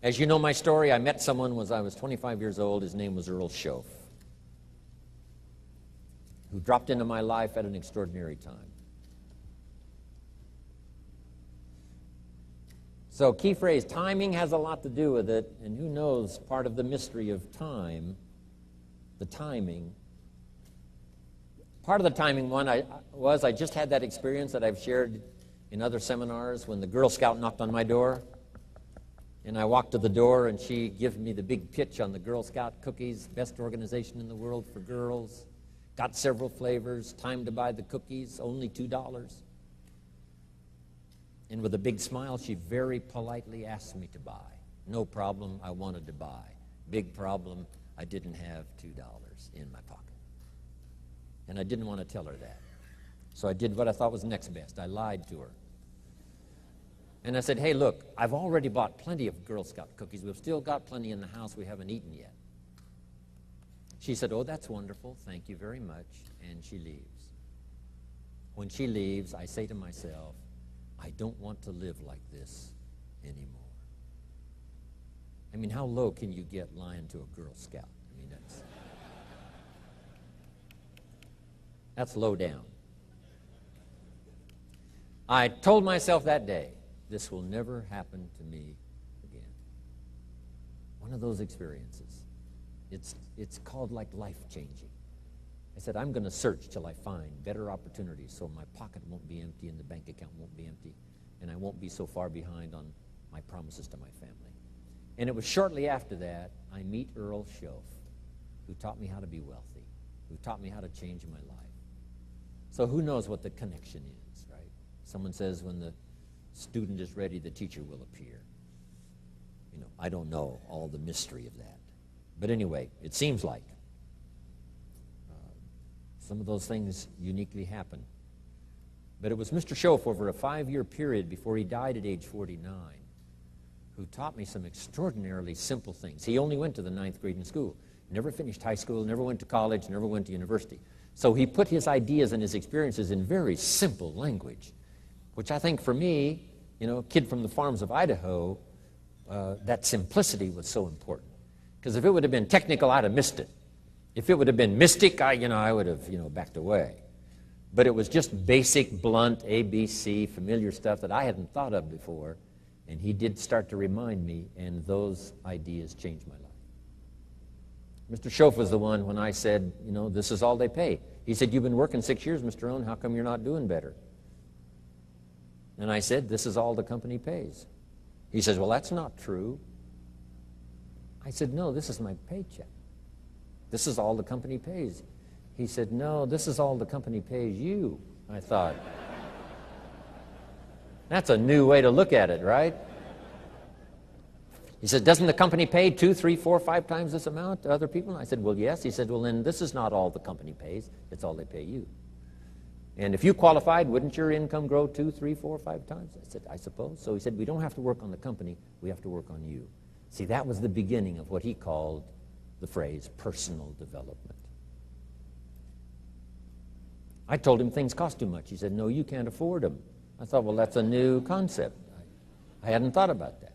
As you know my story, I met someone when I was 25 years old. His name was Earl Schoaf, who dropped into my life at an extraordinary time. So key phrase, timing has a lot to do with it, and who knows, part of the mystery of time, the timing. Part of the timing one I just had that experience that I've shared in other seminars when the Girl Scout knocked on my door. And I walked to the door, and she gave me the big pitch on the Girl Scout cookies, best organization in the world for girls. Got several flavors, time to buy the cookies, only $2. And with a big smile, she very politely asked me to buy. No problem, I wanted to buy. Big problem, I didn't have $2 in my pocket. And I didn't want to tell her that. So I did what I thought was next best. I lied to her. And I said, hey, look, I've already bought plenty of Girl Scout cookies. We've still got plenty in the house we haven't eaten yet. She said, oh, that's wonderful. Thank you very much. And she leaves. When she leaves, I say to myself, I don't want to live like this anymore. I mean, how low can you get lying to a Girl Scout? I mean, that's low down. I told myself that day, this will never happen to me again. One of those experiences. It's called like life-changing. I said, I'm going to search till I find better opportunities so my pocket won't be empty and the bank account won't be empty, and I won't be so far behind on my promises to my family. And it was shortly after that I meet Earl Schoaf, who taught me how to be wealthy, who taught me how to change my life. So who knows what the connection is, right? Someone says when the student is ready, the teacher will appear. You know, I don't know all the mystery of that. But anyway, it seems like some of those things uniquely happen. But it was Mr. Schoaf over a 5-year period before he died at age 49 who taught me some extraordinarily simple things. He only went to the 9th grade in school, never finished high school, never went to college, never went to university. So he put his ideas and his experiences in very simple language, which I think for me, you know, a kid from the farms of Idaho, that simplicity was so important. Because if it would have been technical, I'd have missed it. If it would have been mystic, I would have, backed away. But it was just basic, blunt, ABC, familiar stuff that I hadn't thought of before. And he did start to remind me, and those ideas changed my life. Mr. Schoaf was the one when I said, this is all they pay. He said, you've been working 6 years, Mr. Rohn, how come you're not doing better? And I said, this is all the company pays. He says, well, that's not true. I said, no, this is my paycheck. This is all the company pays. He said, no, this is all the company pays you. I thought, that's a new way to look at it, right? He said, doesn't the company pay 2, 3, 4, 5 times this amount to other people? And I said, well, yes. He said, well, then this is not all the company pays. It's all they pay you. And if you qualified, wouldn't your income grow 2, 3, 4, 5 times? I said, I suppose. So he said, we don't have to work on the company. We have to work on you. See, that was the beginning of what he called the phrase personal development. I told him things cost too much. He said, no, you can't afford them. I thought, well, that's a new concept. I hadn't thought about that.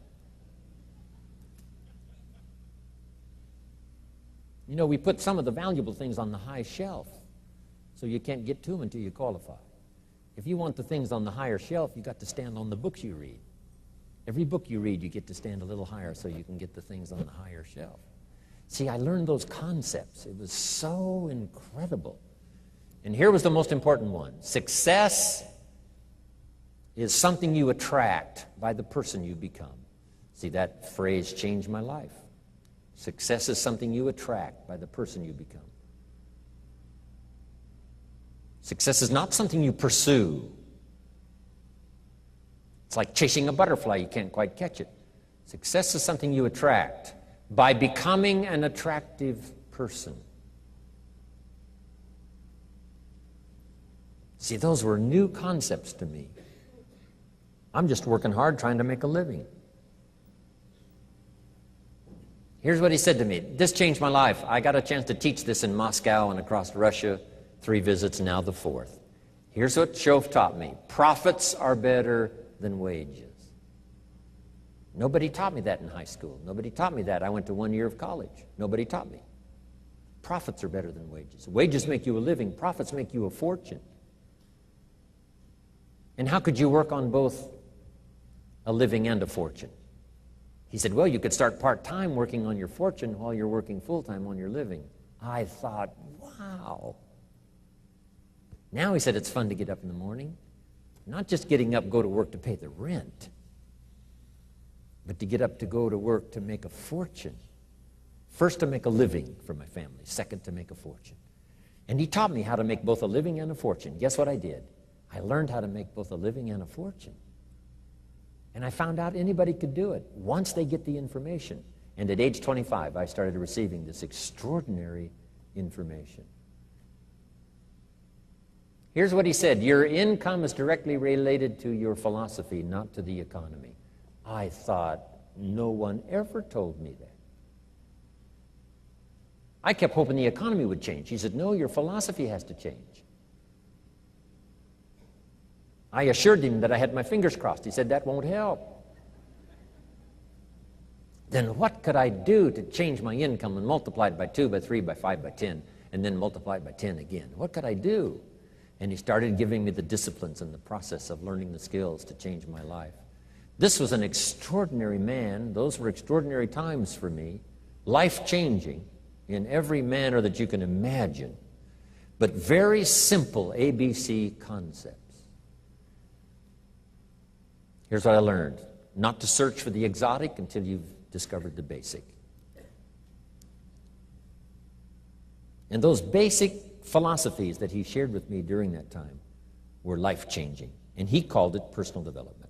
We put some of the valuable things on the high shelf, so you can't get to them until you qualify. If you want the things on the higher shelf, you've got to stand on the books you read. Every book you read, you get to stand a little higher so you can get the things on the higher shelf. See, I learned those concepts. It was so incredible. And here was the most important one. Success is something you attract by the person you become. See, that phrase changed my life. Success is something you attract by the person you become. Success is not something you pursue. It's like chasing a butterfly. You can't quite catch it. Success is something you attract by becoming an attractive person. See, those were new concepts to me. I'm just working hard trying to make a living. Here's what he said to me. This changed my life. I got a chance to teach this in Moscow and across Russia. 3 visits, now the 4th. Here's what Schoaf taught me. Profits are better than wages. Nobody taught me that in high school. Nobody taught me that. I went to 1 year of college. Nobody taught me. Profits are better than wages. Wages make you a living. Profits make you a fortune. And how could you work on both a living and a fortune? He said, well, you could start part-time working on your fortune while you're working full-time on your living. I thought, wow. Now he said it's fun to get up in the morning. Not just getting up, go to work to pay the rent, but to get up to go to work to make a fortune. First, to make a living for my family. Second, to make a fortune. And he taught me how to make both a living and a fortune. Guess what I did? I learned how to make both a living and a fortune. And I found out anybody could do it once they get the information. And at age 25, I started receiving this extraordinary information. Here's what he said: your income is directly related to your philosophy, not to the economy. I thought, no one ever told me that. I kept hoping the economy would change. He said, no, your philosophy has to change. I assured him that I had my fingers crossed. He said, that won't help. Then what could I do to change my income and multiply it by 2, by 3, by 5, by 10, and then multiply it by 10 again? What could I do? And he started giving me the disciplines and the process of learning the skills to change my life. This was an extraordinary man. Those were extraordinary times for me, life-changing in every manner that you can imagine, but very simple ABC concepts. Here's what I learned: not to search for the exotic until you've discovered the basic. And those basic philosophies that he shared with me during that time were life-changing, and he called it personal development.